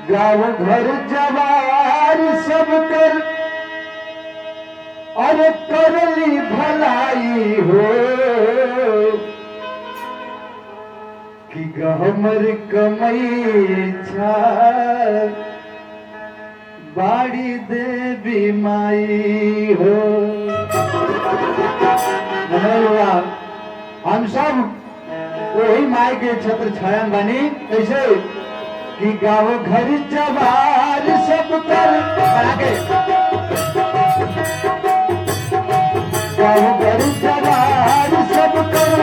गाँव घर जवार सब कर अरे करली भलाई हो कि गहमर कमई छा बाड़ी देवी माई हो। हम सब वही माई के छत्र छाया बनी कैसे कि गाँव घर जवार सब कर आगे गाँव घर जवार सब कर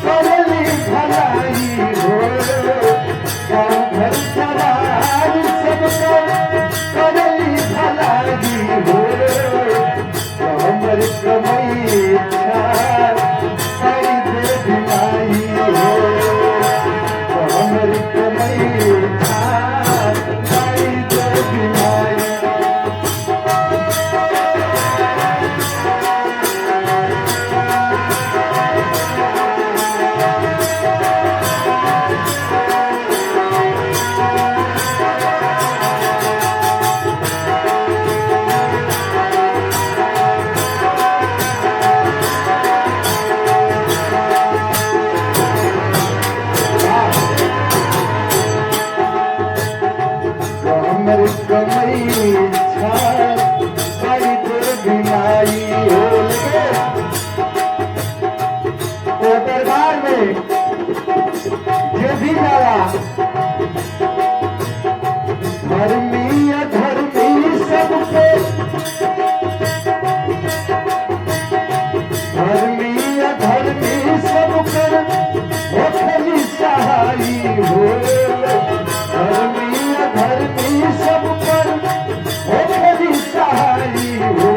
करली भलाई हो। गाँव घर जवार सब कर करली भलाई हो। हमर कमई दरबार में ये भी डाला धर्मी अधर्मी सबके धर्मी अधर्मी सबके होखली सहाई हो। धर्मी अधर्मी सब पर होखली सहाई हो।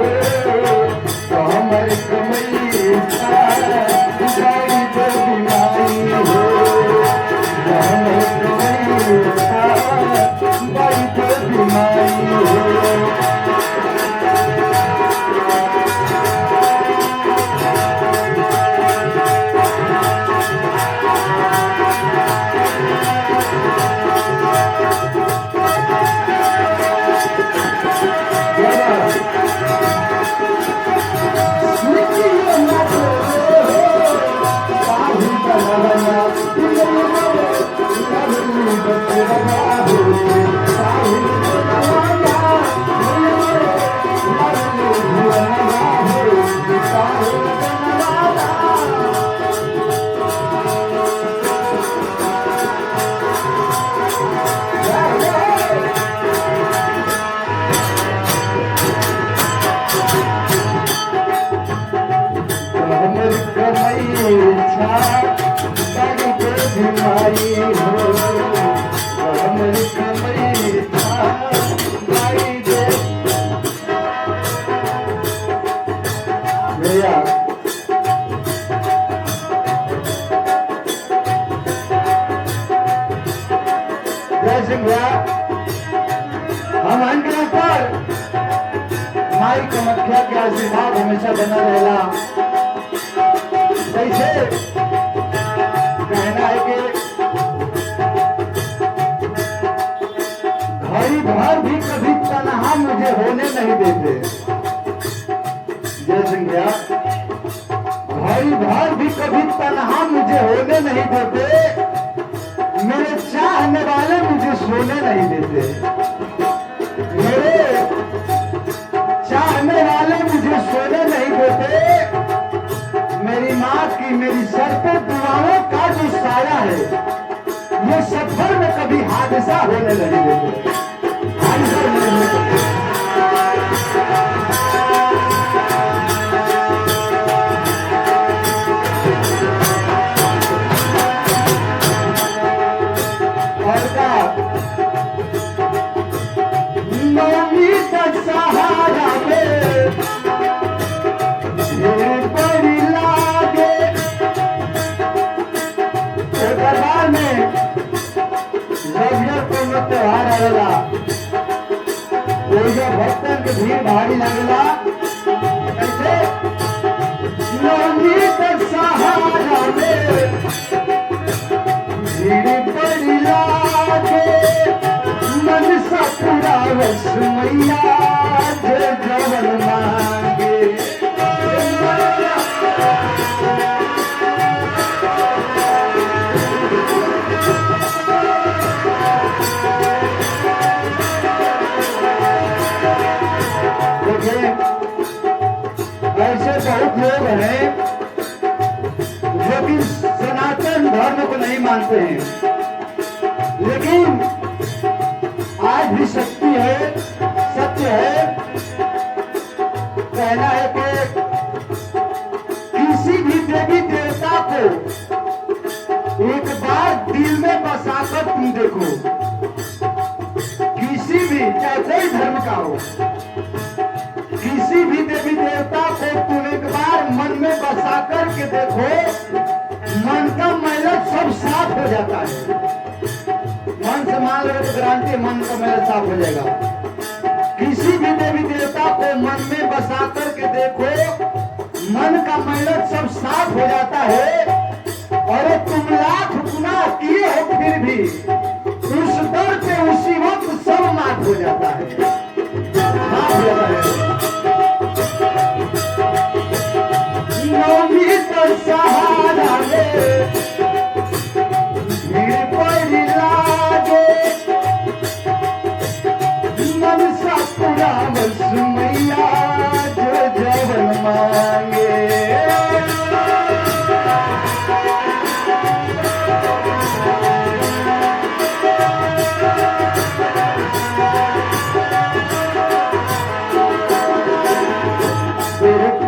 हमर कमई बाड़ी देवी माई हो। हमर कमई बाड़ी देवी माई हो। हम अंग्रेज पर माई कामाख्या के आशीर्वाद हमेशा बना रहेगा। कैसे कहना है कि घड़ी भर भी कभी तनहा मुझे होने नहीं देते। जय सिंह भैया घड़ी भर भी कभी तनहा मुझे होने नहीं देते। मेरे चाहने वाले मुझे सोने नहीं देते। मेरे चाहने वाले मुझे सोने नहीं देते। मेरी माँ की मेरी सर पे दुआओं का जो साया है ये सफर में कभी हादसा होने नहीं देते। हादसा होने नहीं देते। सहारा में बड़ी लागे दरबार में रवियर को त्योहार आएगा। भक्तन के भीड़ भारी लगेगा। कैसे सहारा में भीड़ बड़ी लागे मन सा पूरा रस मैया जो जवन मांगे। ऐसे बहुत लोग हैं जो कि सनातन धर्म को नहीं मानते हैं, लेकिन आज भी शक्ति है, सत्य है। कहना है कि किसी भी देवी देवता को एक बार दिल में बसाकर तुम देखो, किसी भी, चाहे कोई धर्म का हो, किसी भी देवी देवता को तुम एक बार मन में बसा करके देखो, मन का मैला सब साफ हो जाता है। मन से मान लो तो गारंटी मन का मैला साफ हो जाएगा। किसी भी देवी देवता को मन में बसा करके देखो, मन का मैला सब साफ हो जाता है। और तुम लाख गुनाह किए हो फिर भी उस दर पे उसी वक्त सब माफ हो जाता है, माफ हो जाता है। नौमी तो सहारा ले मेरे पर लागे, मन सा पूरा बस मैया जो जवन मांगे।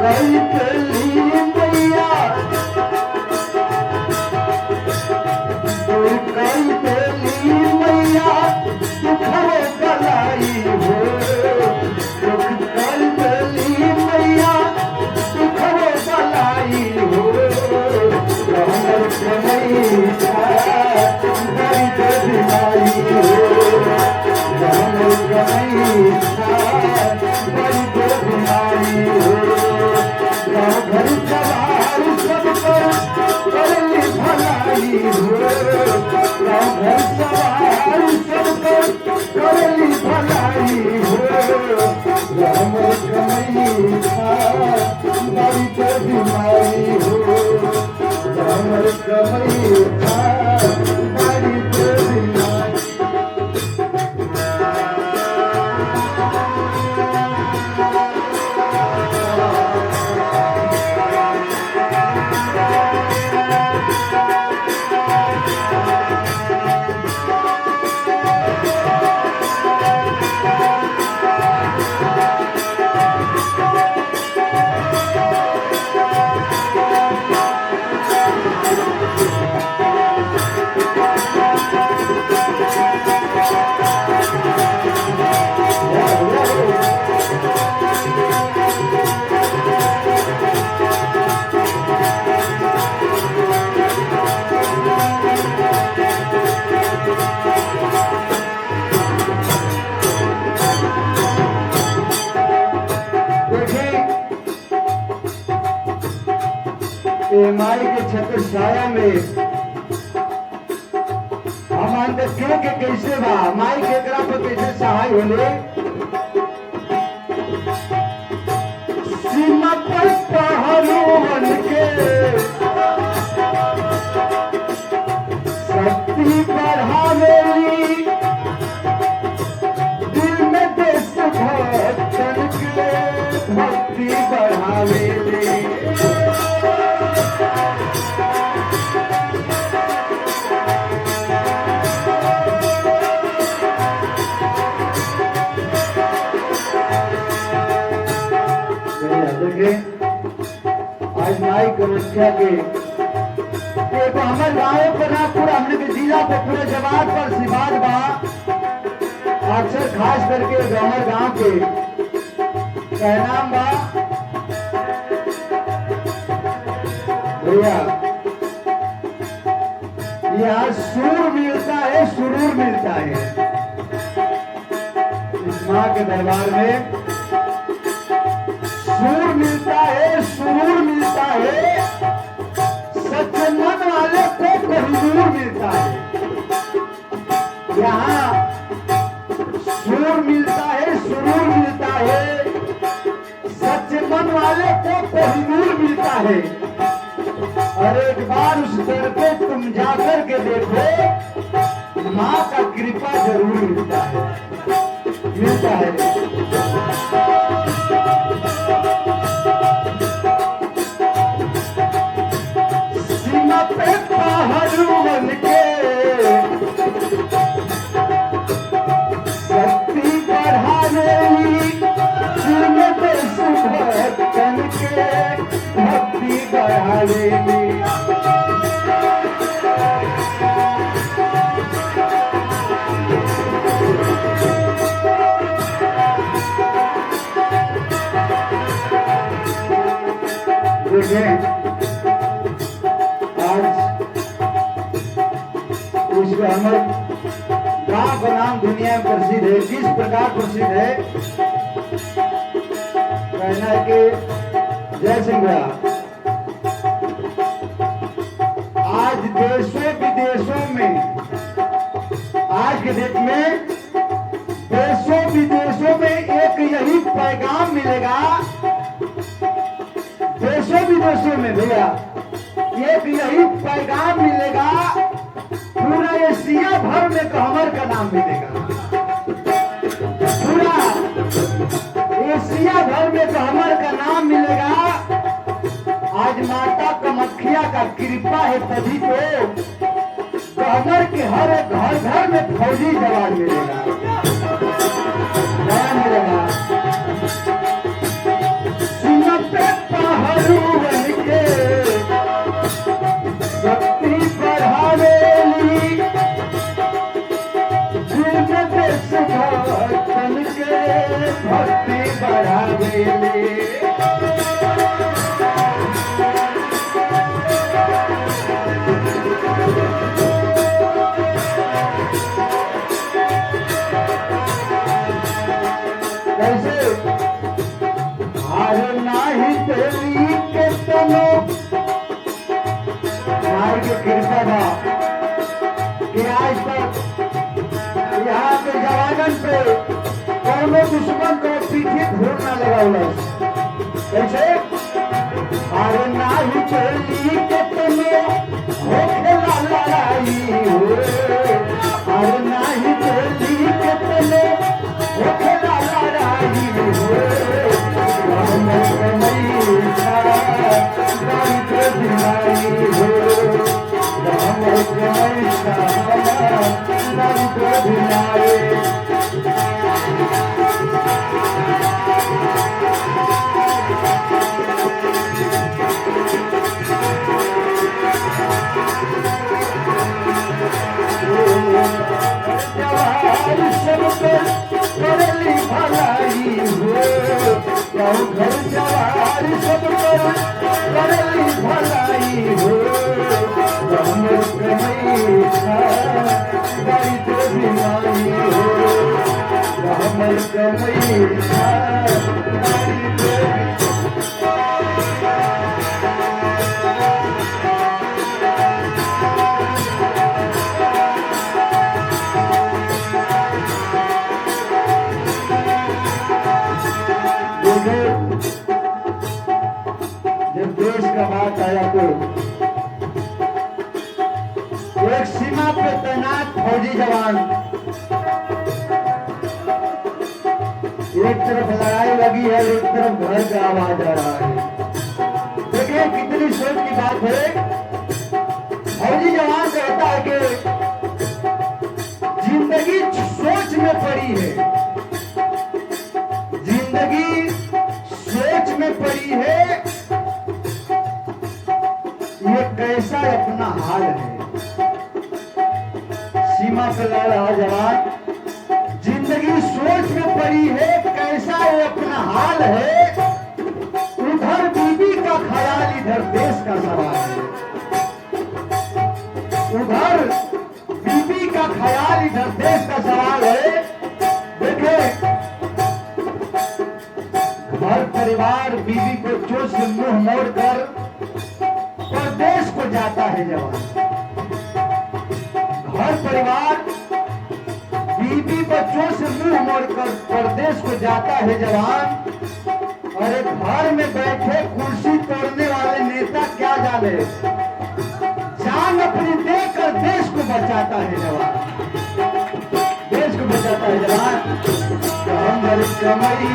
कई कली मैया, कई कली मैया दुख गलाई हो, दुख कई कली मैया दुख गलाई हो। कमर कमई बड़ी दिलाई हो, कमर कमई बड़ी दिलाई हो। घर सवार सबको करली भलाई हो, घर सवार सबको करली भलाई हो। राम कमई बड़ी तो बीमारी हो, राम कमई बड़ी तो बीमारी। माई के छत्र छाया में हम अंदर के कैसे बा माई के एकरा पर कैसे सहाय होले। सीमा पर पहलवान के शक्ति बढ़ावेली, दिल में देश भक्तन के भक्ति बढ़ावेली। आज माई कमख्या के हमारे गाँव पर ना पूरा हमने के जिला पर पूरे जवाब पर सिवाद बा, अक्सर खास करके हमारे गाँव के कहना बा भैया यहाँ सूर मिलता है, सुरूर मिलता है। इस माँ के दरबार में सूर मिलता है, सुरूर मिलता है, सच्चे मन वाले को कोहिनूर मिलता है। यहाँ सुरूर मिलता है, सुरूर मिलता है, सच्चे मन वाले को कोहिनूर मिलता है। और एक बार उस दर पे तुम जाकर के देखो, माँ का कृपा जरूर मिलता है, मिलता है। सीमा पे पहाड़ बन के शक्ति बढ़ाने, जीवन पे सुभक्तन के भक्ति बढ़ाने। आज उस हमर गांव का नाम दुनिया में प्रसिद्ध है। किस प्रकार प्रसिद्ध है, कहना है कि जय सिंह भैया, आज देशों विदेशों में, आज के डेट में देशों विदेशों में एक यही पैगाम मिलेगा, देशों विदेशों में भैया एक यही पैगाम मिलेगा, पूरा एशिया भर में कहमर का नाम मिलेगा, पूरा एशिया भर में कहमर का नाम मिलेगा। आज माता कामाख्या का कृपा है, तभी तो कहमर के हर घर घर में फौजी जवान मिलेगा, क्या मिलेगा। सीमा पे पहाड़ू बन के शक्ति बढ़ावेली, जीवन पे सुभक्तन के भक्ति बढ़ावेली। कैसे हार नाही तेरी के तनो, मार के कृपा था कि आज तक यहाँ के जवानन पे कौनो दुश्मन को पीछे घूर ना लगा। कैसे हार नाही तेरी के तनो हो खेला लड़ाई हो, हार नाही तेरी के तनो हो खेला लड़ाई हो। घर जवार सब कर करली भलाई हो, हमर कमैया बड़ी तो बीमारी हो, हमर कमैया बड़ी तो जब देश का बात आया तो एक सीमा पे तैनात फौजी जवान, एक तरफ लड़ाई लगी है, एक तरफ घर का आवाज आ रहा है। देखिए कितनी सोच की बात है। फौजी जवान कहता है कि जिंदगी सोच में पड़ी है, जिंदगी सोच में पड़ी है, ये कैसा अपना हाल है। सीमा पे लड़ रहा जवान, जिंदगी सोच में पड़ी है, कैसा ये अपना हाल है। उधर बीबी का ख्याल, इधर देश का सवाल है। उधर बीबी का ख्याल, इधर देश का सवाल है। देखिए घर परिवार बीबी को चोट से मुंह मोड़कर परदेश को जाता है जवान। घर परिवार बीबी बीबी बच्चों से मुंह मोड़कर परदेश को जाता है जवान। अरे घर में बैठे कुर्सी तोड़ने वाले नेता क्या जाने, जान अपनी देकर देश को बचाता है जवान, देश को बचाता है जवान। हमर कमई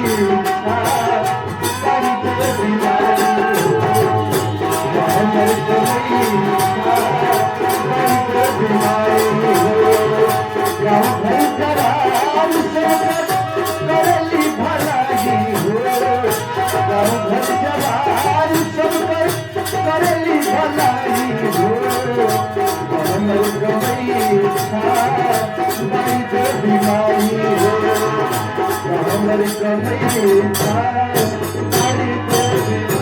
सारी तो बीमारी, हमर कमई सारी तो बीमारी, गाँव भर जवान सब करली भलाई हो, गाँव भर जवान सब करली भलाई हो। हमर कमई सारी तो बीमारी हो, हमर कमई सारी तो बीमारी।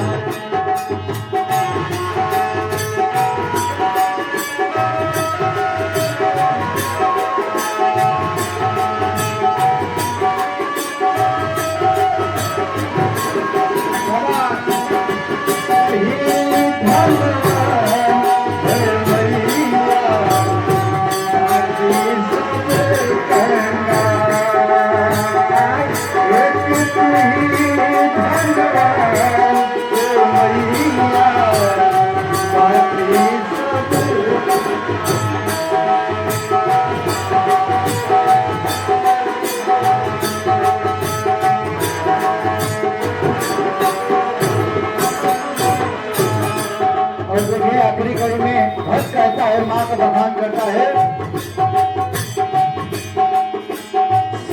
आखिरी कड़ी में भक्त कहता है, माँ का बखान करता है,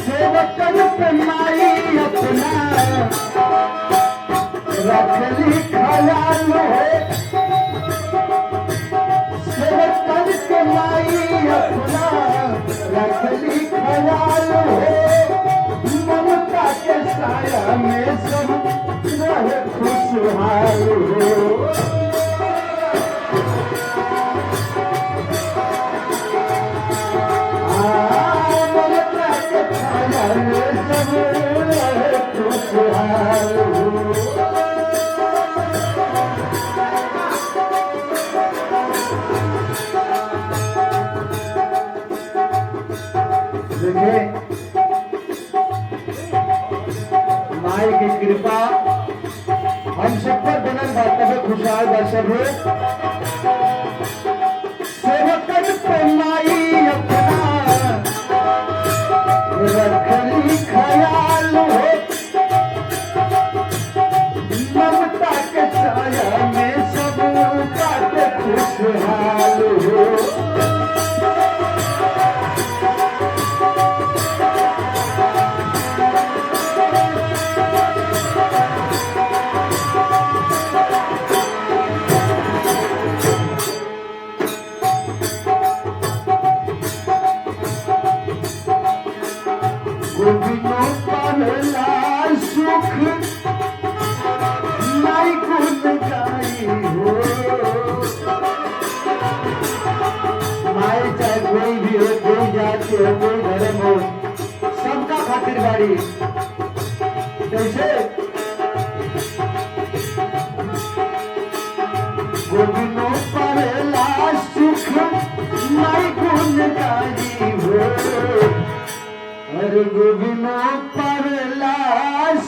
सेवकन पे माई अपना रखली ख्याल है, सेवकन पे माई अपना रखली ख्याल है, ममता के साया में सब रहे खुशहाल हो। माई की कृपा हम सब पर बनल बात में खुशहाल बसर हो। सेवकन पे माई अपना रखली ख्याल हो, ममता के छाया में सब बात खुशहाल हो। गोविंदो पावेला सुख माई गुण गाई हो। माई चाहे कोई भी हो, कोई जाति हो, कोई धर्म हो, सबका खातिर बाड़ी। जैसे गोविंदो पावेला सुख माई गुण गाई हो। हर गोविंदो पावेला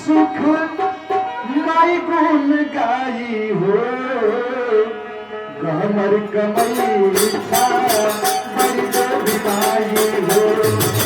सुख माई गुण गाई हो। हमर कमई बड़ी बीमारी हो।